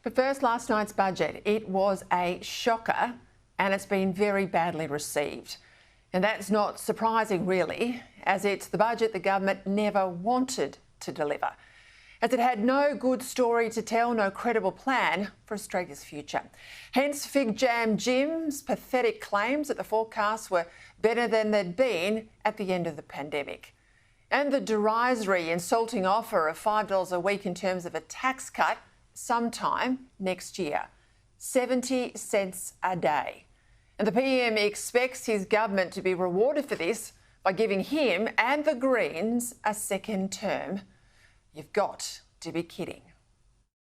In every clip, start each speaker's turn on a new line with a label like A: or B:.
A: But first, last night's budget. It was a shocker and it's been very badly received. And that's not surprising really, as it's the budget the government never wanted to deliver, as it had no good story to tell, no credible plan for Australia's future. Hence Fig Jam Jim's pathetic claims that the forecasts were better than they'd been at the end of the pandemic. And the derisory, insulting offer of $5 a week in terms of a tax cut sometime next year. 70 cents a day. And the PM expects his government to be rewarded for this by giving him and the Greens a second term. You've got to be kidding.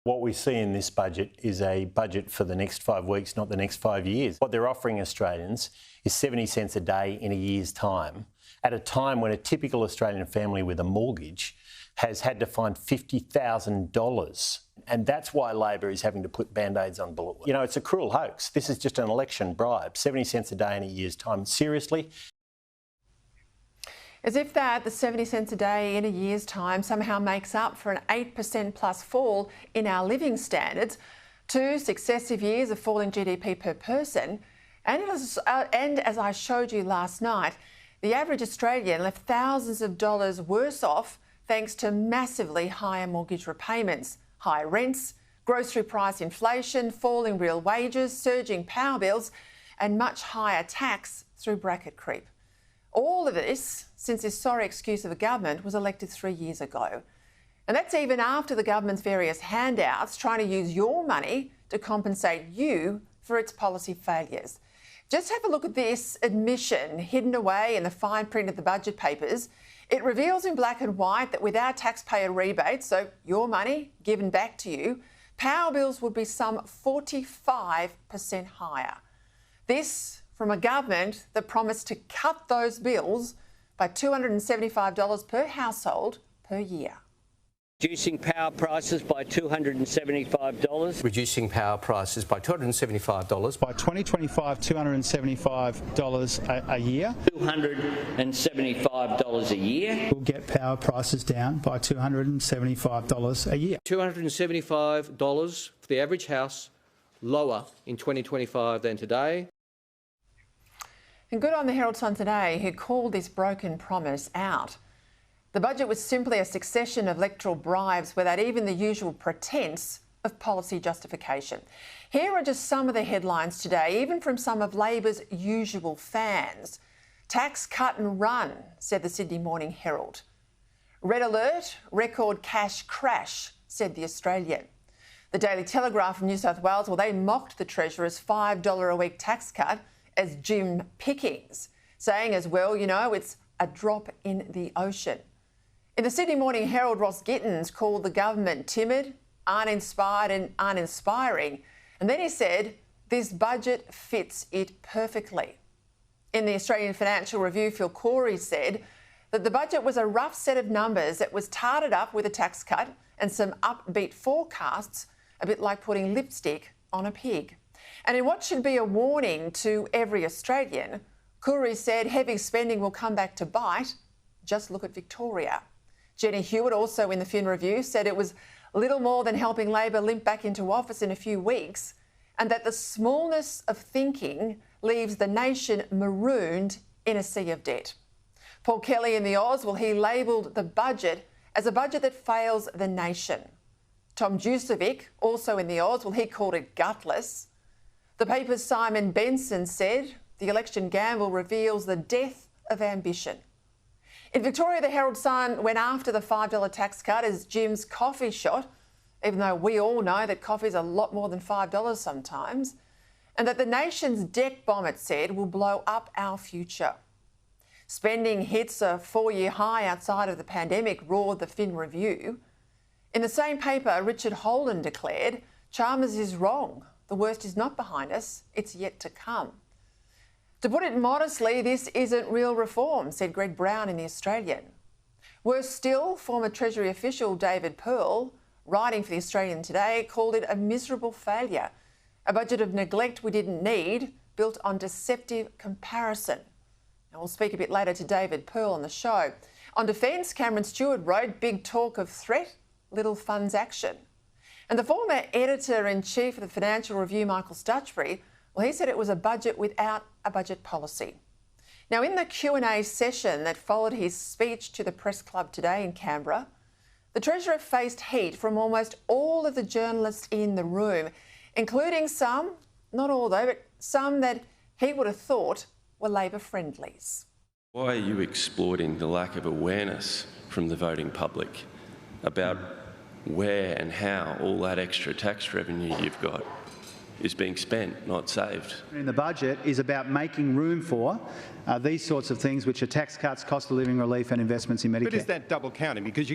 B: What we see in this budget is a budget for the next 5 weeks, not the next 5 years. What they're offering Australians is 70 cents a day in a year's time, at a time when a typical Australian family with a mortgage has had to find $50,000. And that's why Labor is having to put band-aids on bullet wounds. You know, it's a cruel hoax. This is just an election bribe. 70 cents a day in a year's time. Seriously?
A: As if that, the 70 cents a day in a year's time somehow makes up for an 8% plus fall in our living standards, 2 successive years of falling GDP per person, and as I showed you last night, the average Australian left thousands of dollars worse off thanks to massively higher mortgage repayments, higher rents, grocery price inflation, falling real wages, surging power bills, and much higher tax through bracket creep. All of this since this sorry excuse of the government was elected 3 years ago. And that's even after the government's various handouts trying to use your money to compensate you for its policy failures. Just have a look at this admission hidden away in the fine print of the budget papers. It reveals in black and white that without taxpayer rebates, so your money given back to you, power bills would be some 45% higher. This from a government that promised to cut those bills by $275 per household per year.
C: Reducing power prices by $275.
D: Reducing power prices by $275.
E: By 2025, $275 a year.
C: $275 a year.
E: We'll get power prices down by $275 a year.
D: $275 for the average house, lower in 2025 than today.
A: And good on the Herald Sun today, who called this broken promise out. The budget was simply a succession of electoral bribes without even the usual pretence of policy justification. Here are just some of the headlines today, even from some of Labor's usual fans. Tax cut and run, said the Sydney Morning Herald. Red alert, record cash crash, said the Australian. The Daily Telegraph from New South Wales, well, they mocked the Treasurer's $5 a week tax cut as Jim Pickings, saying as well, you know, it's a drop in the ocean. In the Sydney Morning Herald, Ross Gittins called the government timid, uninspired and uninspiring. And then he said, this budget fits it perfectly. In the Australian Financial Review, Phil Corey said that the budget was a rough set of numbers that was tarted up with a tax cut and some upbeat forecasts, a bit like putting lipstick on a pig. And in what should be a warning to every Australian, Corey said heavy spending will come back to bite. Just look at Victoria. Jenny Hewitt, also in the Fin Review, said it was little more than helping Labor limp back into office in a few weeks, and that the smallness of thinking leaves the nation marooned in a sea of debt. Paul Kelly in the Oz, well, he labelled the budget as a budget that fails the nation. Tom Jusovic, also in the Oz, well, he called it gutless. The paper's Simon Benson said the election gamble reveals the death of ambition. In Victoria, the Herald Sun went after the $5 tax cut as Jim's coffee shot, even though we all know that coffee's a lot more than $5 sometimes, and that the nation's debt bomb, it said, will blow up our future. Spending hits a 4-year high outside of the pandemic, roared the Fin Review. In the same paper, Richard Holden declared, Chalmers is wrong. The worst is not behind us, it's yet to come. To put it modestly, this isn't real reform, said Greg Brown in The Australian. Worse still, former Treasury official David Pearl, writing for The Australian today, called it a miserable failure, a budget of neglect we didn't need, built on deceptive comparison. And we'll speak a bit later to David Pearl on the show. On defence, Cameron Stewart wrote, big talk of threat, little funds action. And the former editor-in-chief of the Financial Review, Michael Stutchbury, well, he said it was a budget without a budget policy. Now, in the Q&A session that followed his speech to the Press Club today in Canberra, the Treasurer faced heat from almost all of the journalists in the room, including some, not all though, but some that he would have thought were Labor friendlies.
F: Why are you exploiting the lack of awareness from the voting public about where and how all that extra tax revenue you've got is being spent, not saved?
E: In the budget is about making room for these sorts of things, which are tax cuts, cost of living relief and investments in Medicare.
G: But is that double counting? Because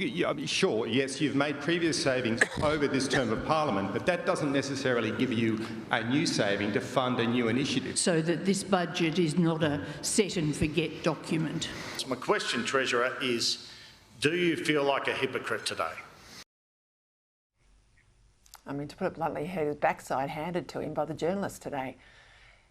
G: sure, yes, you've made previous savings over this term of parliament, but that doesn't necessarily give you a new saving to fund a new initiative.
H: So that this budget is not a set and forget document.
I: So my question, Treasurer, is do you feel like a hypocrite today?
A: I mean, to put it bluntly, he had his backside handed to him by the journalists today.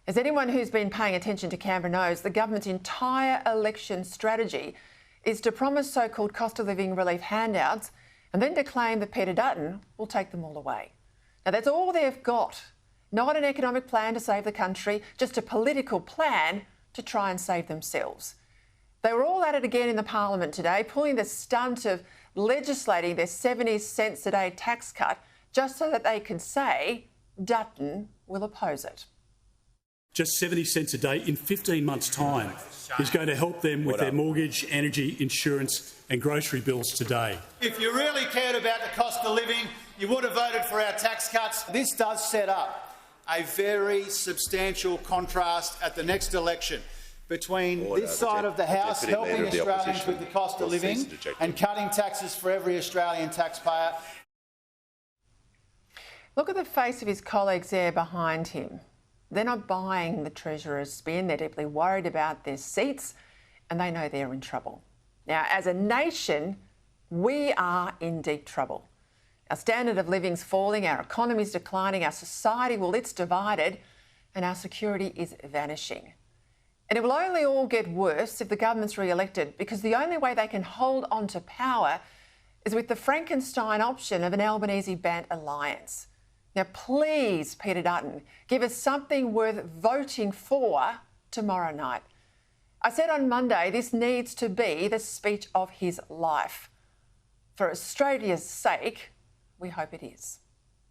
A: As anyone who's been paying attention to Canberra knows, the government's entire election strategy is to promise so-called cost of living relief handouts and then to claim that Peter Dutton will take them all away. Now, that's all they've got. Not an economic plan to save the country, just a political plan to try and save themselves. They were all at it again in the Parliament today, pulling the stunt of legislating their 70 cents a day tax cut just so that they can say Dutton will oppose it.
J: Just 70 cents a day in 15 months' time is going to help them with their mortgage, energy, insurance and grocery bills today.
K: If you really cared about the cost of living, you would have voted for our tax cuts. This does set up a very substantial contrast at the next election between this side of the House helping Australians with the cost of living and cutting taxes for every Australian taxpayer.
A: Look at the face of his colleagues there behind him. They're not buying the Treasurer's spin. They're deeply worried about their seats and they know they're in trouble. Now, as a nation, we are in deep trouble. Our standard of living's falling, our economy's declining, our society, well, it's divided and our security is vanishing. And it will only all get worse if the government's re-elected because the only way they can hold on to power is with the Frankenstein option of an Albanese-Bant alliance. Now, please, Peter Dutton, give us something worth voting for tomorrow night. I said on Monday this needs to be the speech of his life. For Australia's sake, we hope it is.